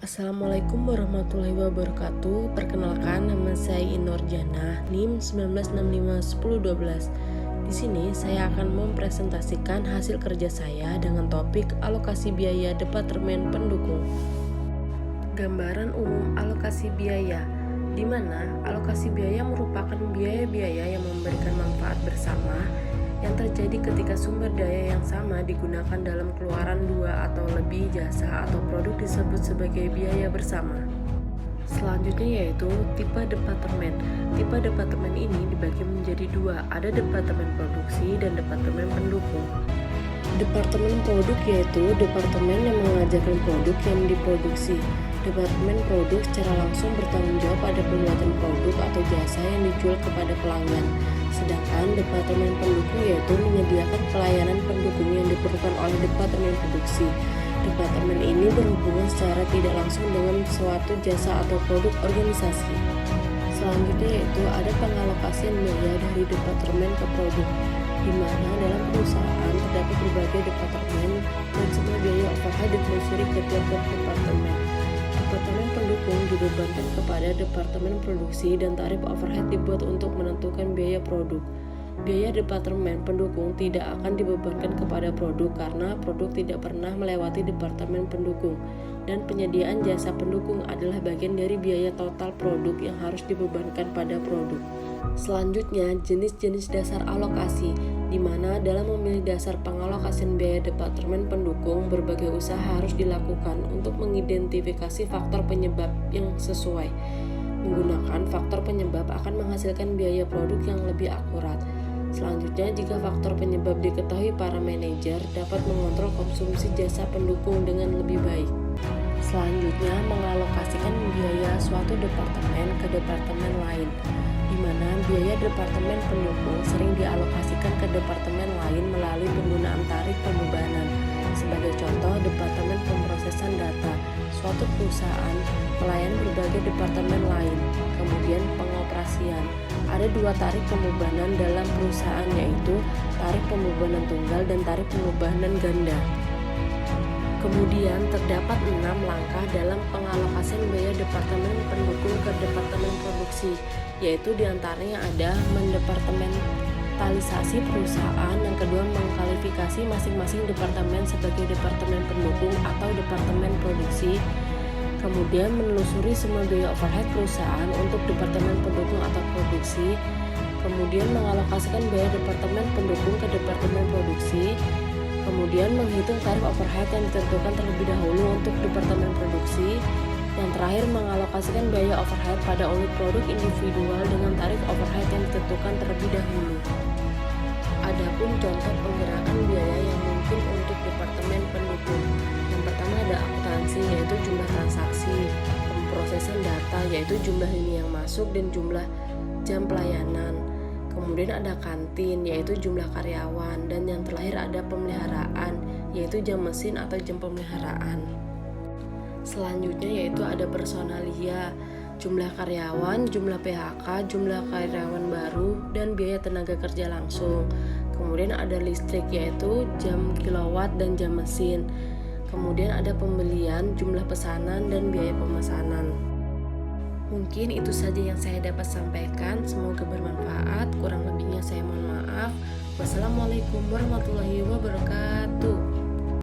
Assalamualaikum warahmatullahi wabarakatuh. Perkenalkan, nama saya Inor Jannah, NIM 19651012. Di sini saya akan mempresentasikan hasil kerja saya dengan topik alokasi biaya Departemen Pendukung. Gambaran umum alokasi biaya, di mana alokasi biaya merupakan biaya-biaya yang memberikan manfaat bersama yang terjadi ketika sumber daya yang sama digunakan dalam keluaran dua atau lebih jasa atau produk disebut sebagai biaya bersama. Selanjutnya yaitu tipe departemen. Tipe departemen ini dibagi menjadi dua, ada departemen produksi dan departemen pendukung. Departemen produk yaitu departemen yang mengajarkan produk yang diproduksi. Departemen produk secara langsung bertanggung jawab pada pembuatan produk atau jasa yang dijual kepada pelanggan. Sedangkan departemen pendukung yaitu menyediakan pelayanan pendukung yang diperlukan oleh departemen produksi. Departemen ini berhubungan secara tidak langsung dengan suatu jasa atau produk organisasi. Selanjutnya yaitu ada pengalokasian biaya dari departemen ke produk, di mana dalam perusahaan terdapat berbagai departemen dan semua biaya overhead ditelusuri ke tiap-tiap departemen. Departemen pendukung dibebankan kepada departemen produksi dan tarif overhead dibuat untuk menentukan biaya produk. Biaya departemen pendukung tidak akan dibebankan kepada produk karena produk tidak pernah melewati departemen pendukung, dan penyediaan jasa pendukung adalah bagian dari biaya total produk yang harus dibebankan pada produk. Selanjutnya, jenis-jenis dasar alokasi, di mana dalam memilih dasar pengalokasian biaya departemen pendukung, berbagai usaha harus dilakukan untuk mengidentifikasi faktor penyebab yang sesuai. Menggunakan faktor penyebab akan menghasilkan biaya produk yang lebih akurat. Selanjutnya, jika faktor penyebab diketahui, para manajer dapat mengontrol konsumsi jasa pendukung dengan lebih baik. Selanjutnya, mengalokasikan biaya suatu departemen ke departemen lain, di mana biaya departemen pendukung sering dialokasikan ke departemen lain melalui penggunaan tarif pembebanan. Sebagai contoh, departemen pemrosesan data suatu perusahaan melayani berbagai departemen lain. Kemudian pengoperasian, ada dua tarif pembebanan dalam perusahaan, yaitu tarif pembebanan tunggal dan tarif pembebanan ganda. Kemudian terdapat 6 langkah dalam pengalokasian biaya departemen pendukung ke departemen produksi, yaitu diantaranya ada mendepartementalisasi perusahaan, yang kedua mengkualifikasi masing-masing departemen sebagai departemen pendukung atau departemen produksi, kemudian menelusuri semua biaya overhead perusahaan untuk departemen pendukung atau produksi, kemudian mengalokasikan biaya departemen pendukung ke departemen produksi, kemudian menghitung tarif overhead yang ditentukan terlebih dahulu untuk departemen produksi, yang terakhir mengalokasikan biaya overhead pada unit produk individual dengan tarif overhead yang ditentukan terlebih dahulu. Adapun contoh penggerakan biaya yang mungkin untuk departemen pendukung, yang pertama ada akuntansi, yaitu jumlah transaksi, pemrosesan data, yaitu jumlah lini yang masuk dan jumlah jam pelayanan. Kemudian ada kantin, yaitu jumlah karyawan, dan yang terakhir ada pemeliharaan, yaitu jam mesin atau jam pemeliharaan. Selanjutnya yaitu ada personalia, jumlah karyawan, jumlah PHK, jumlah karyawan baru, dan biaya tenaga kerja langsung. Kemudian ada listrik, yaitu jam kilowatt dan jam mesin. Kemudian ada pembelian, jumlah pesanan, dan biaya pemesanan. Mungkin itu saja yang saya dapat sampaikan, semoga bermanfaat. Kurang lebihnya saya mohon maaf. Wassalamualaikum warahmatullahi wabarakatuh.